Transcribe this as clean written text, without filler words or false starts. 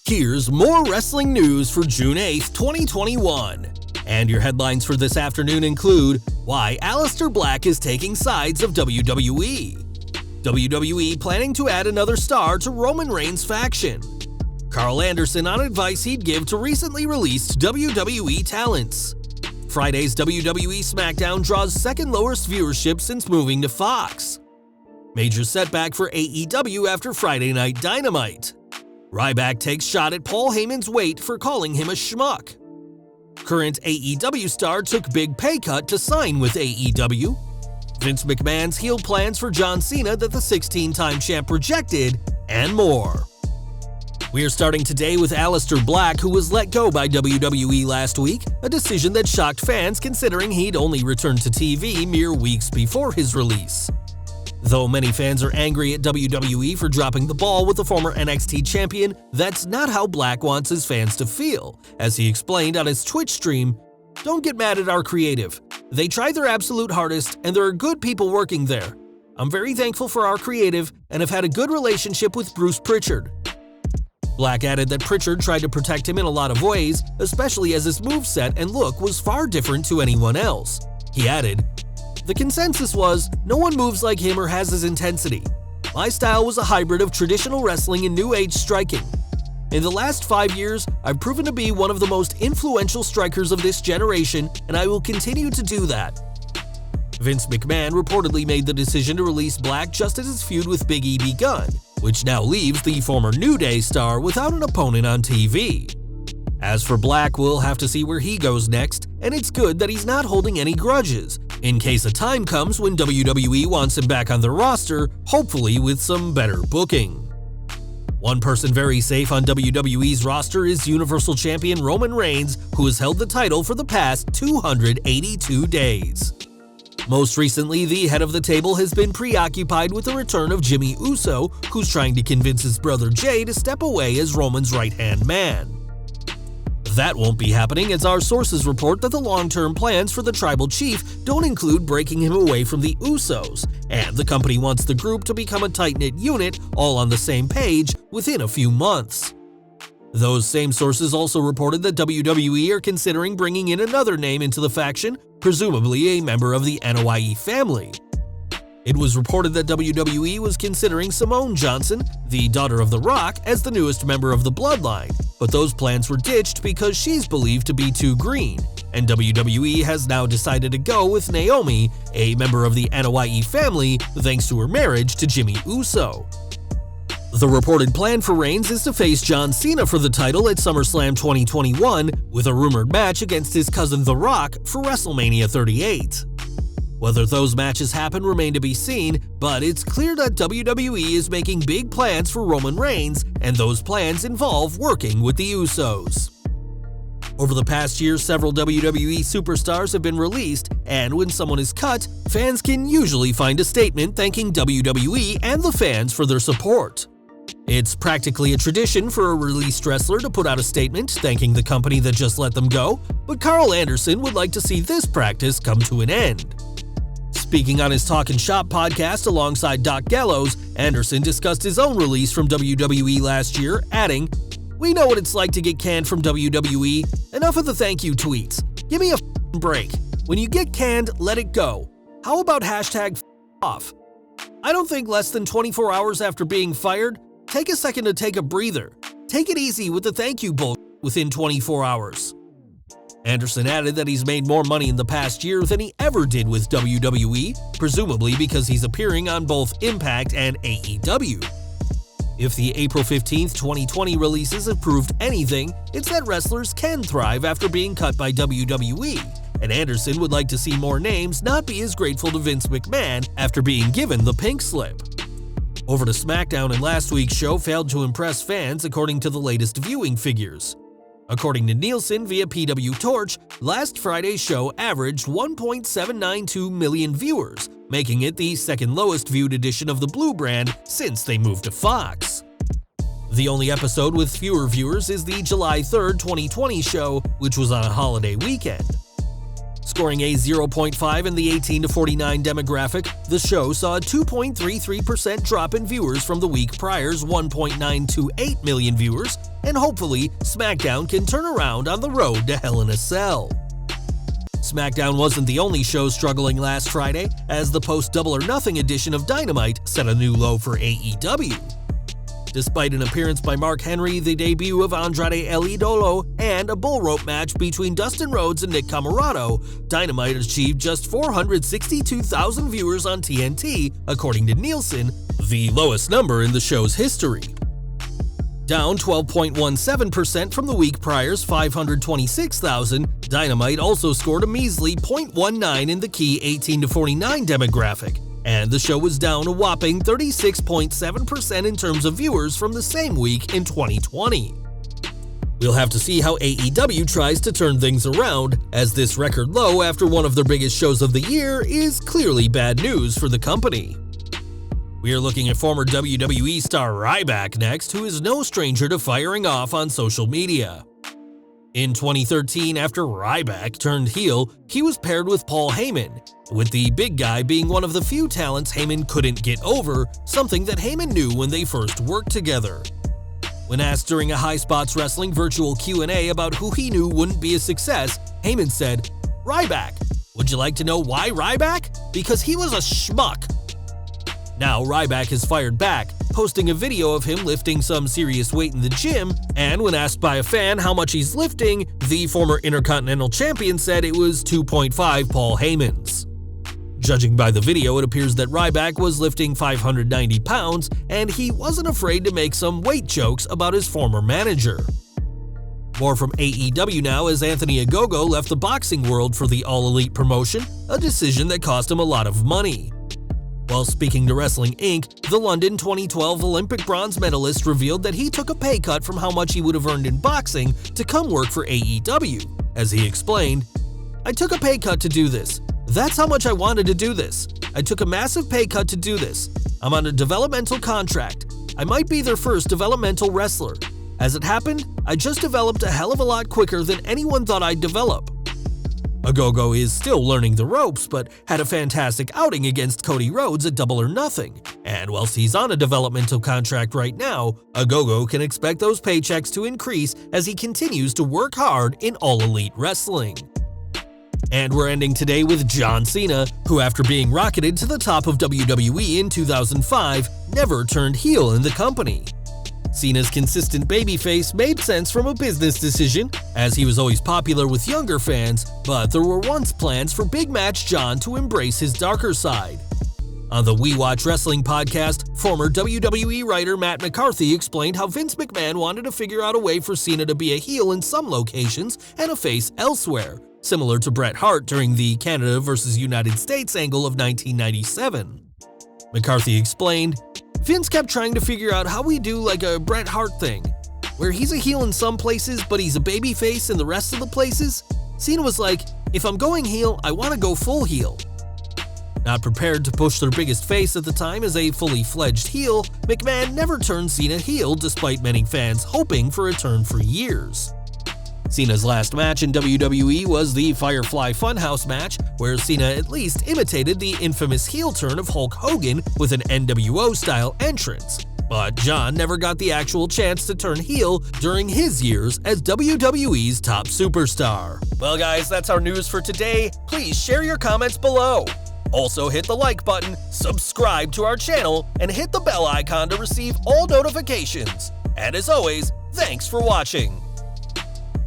Here's more wrestling news for June 8th, 2021. And your headlines for this afternoon include why Aleister Black is taking sides of WWE. WWE planning to add another star to Roman Reigns' faction. Karl Anderson on advice he'd give to recently released WWE talents. Friday's WWE SmackDown draws second lowest viewership since moving to Fox. Major setback for AEW after Friday Night Dynamite. Ryback takes shot at Paul Heyman's weight for calling him a schmuck. Current AEW star took big pay cut to sign with AEW. Vince McMahon's heel plans for John Cena that the 16-time champ rejected, and more. We're starting today with Aleister Black, who was let go by WWE last week, a decision that shocked fans considering he'd only returned to TV mere weeks before his release. Though many fans are angry at WWE for dropping the ball with the former NXT champion, that's not how Black wants his fans to feel. As he explained on his Twitch stream, "Don't get mad at our creative. They try their absolute hardest and there are good people working there. I'm very thankful for our creative and have had a good relationship with Bruce Pritchard." Black added that Pritchard tried to protect him in a lot of ways, especially as his moveset and look was far different to anyone else. He added, "The consensus was, no one moves like him or has his intensity. My style was a hybrid of traditional wrestling and new age striking. In the last 5 years, I've proven to be one of the most influential strikers of this generation, and I will continue to do that." Vince McMahon reportedly made the decision to release Black just as his feud with Big E begun, which now leaves the former New Day star without an opponent on TV. As for Black, we'll have to see where he goes next, and it's good that he's not holding any grudges, in case a time comes when WWE wants him back on their roster, hopefully with some better booking. One person very safe on WWE's roster is Universal Champion Roman Reigns, who has held the title for the past 282 days. Most recently, the head of the table has been preoccupied with the return of Jimmy Uso, who's trying to convince his brother Jay to step away as Roman's right-hand man. That won't be happening, as our sources report that the long-term plans for the tribal chief don't include breaking him away from the Usos, and the company wants the group to become a tight-knit unit, all on the same page, within a few months. Those same sources also reported that WWE are considering bringing in another name into the faction, presumably a member of the NOIE family. It was reported that WWE was considering Simone Johnson, the daughter of The Rock, as the newest member of the Bloodline, but those plans were ditched because she's believed to be too green, and WWE has now decided to go with Naomi, a member of the NOIE family, thanks to her marriage to Jimmy Uso. The reported plan for Reigns is to face John Cena for the title at SummerSlam 2021, with a rumored match against his cousin The Rock for WrestleMania 38. Whether those matches happen remain to be seen, but it's clear that WWE is making big plans for Roman Reigns, and those plans involve working with the Usos. Over the past year, several WWE superstars have been released, and when someone is cut, fans can usually find a statement thanking WWE and the fans for their support. It's practically a tradition for a released wrestler to put out a statement thanking the company that just let them go, but Karl Anderson would like to see this practice come to an end. Speaking on his Talkin' Shop podcast alongside Doc Gallows, Anderson discussed his own release from WWE last year, adding, "We know what it's like to get canned from WWE. Enough of the thank you tweets. Give me a break. When you get canned, let it go. How about hashtag off? I don't think less than 24 hours after being fired, take a second to take a breather. Take it easy with the thank you bull within 24 hours. Anderson added that he's made more money in the past year than he ever did with WWE, presumably because he's appearing on both Impact and AEW. If the April 15, 2020 releases have proved anything, it's that wrestlers can thrive after being cut by WWE, and Anderson would like to see more names not be as grateful to Vince McMahon after being given the pink slip. Over to SmackDown, and last week's show failed to impress fans according to the latest viewing figures. According to Nielsen via PW Torch, last Friday's show averaged 1.792 million viewers, making it the second lowest viewed edition of the Blue brand since they moved to Fox. The only episode with fewer viewers is the July 3rd, 2020 show, which was on a holiday weekend. Scoring a 0.5 in the 18 to 49 demographic, the show saw a 2.33% drop in viewers from the week prior's 1.928 million viewers, and hopefully, SmackDown can turn around on the road to Hell in a Cell. SmackDown wasn't the only show struggling last Friday, as the post-Double or Nothing edition of Dynamite set a new low for AEW. Despite an appearance by Mark Henry, the debut of Andrade El Idolo, and a bull rope match between Dustin Rhodes and Nick Comoroto, Dynamite achieved just 462,000 viewers on TNT, according to Nielsen, the lowest number in the show's history. Down 12.17% from the week prior's 526,000, Dynamite also scored a measly 0.19 in the key 18 to 49 demographic, and the show was down a whopping 36.7% in terms of viewers from the same week in 2020. We'll have to see how AEW tries to turn things around, as this record low after one of their biggest shows of the year is clearly bad news for the company. We are looking at former WWE star Ryback next, who is no stranger to firing off on social media. In 2013, after Ryback turned heel, he was paired with Paul Heyman, with the big guy being one of the few talents Heyman couldn't get over, something that Heyman knew when they first worked together. When asked during a High Spots Wrestling virtual Q&A about who he knew wouldn't be a success, Heyman said, "Ryback. Would you like to know why Ryback? Because he was a schmuck." Now Ryback has fired back, posting a video of him lifting some serious weight in the gym, and when asked by a fan how much he's lifting, the former Intercontinental Champion said it was 2.5 Paul Heyman's. Judging by the video, it appears that Ryback was lifting 590 pounds, and he wasn't afraid to make some weight jokes about his former manager. More from AEW now, as Anthony Ogogo left the boxing world for the All Elite promotion, a decision that cost him a lot of money. While speaking to Wrestling Inc., the London 2012 Olympic bronze medalist revealed that he took a pay cut from how much he would have earned in boxing to come work for AEW. As he explained, "I took a pay cut to do this. That's how much I wanted to do this. I took a massive pay cut to do this. I'm on a developmental contract. I might be their first developmental wrestler. As it happened, I just developed a hell of a lot quicker than anyone thought I'd develop." Ogogo is still learning the ropes, but had a fantastic outing against Cody Rhodes at Double or Nothing. And whilst he's on a developmental contract right now, Ogogo can expect those paychecks to increase as he continues to work hard in All Elite Wrestling. And we're ending today with John Cena, who after being rocketed to the top of WWE in 2005, never turned heel in the company. Cena's consistent babyface made sense from a business decision, as he was always popular with younger fans, but there were once plans for Big Match John to embrace his darker side. On the We Watch Wrestling podcast, former WWE writer Matt McCarthy explained how Vince McMahon wanted to figure out a way for Cena to be a heel in some locations and a face elsewhere, similar to Bret Hart during the Canada vs. United States angle of 1997. McCarthy explained, "Vince kept trying to figure out how we do like a Bret Hart thing, where he's a heel in some places but he's a babyface in the rest of the places. Cena was like, if I'm going heel, I want to go full heel." Not prepared to push their biggest face at the time as a fully fledged heel, McMahon never turned Cena heel despite many fans hoping for a turn for years. Cena's last match in WWE was the Firefly Funhouse match, where Cena at least imitated the infamous heel turn of Hulk Hogan with an NWO-style entrance. But John never got the actual chance to turn heel during his years as WWE's top superstar. Well guys, that's our news for today. Please share your comments below. Also hit the like button, subscribe to our channel, and hit the bell icon to receive all notifications. And as always, thanks for watching.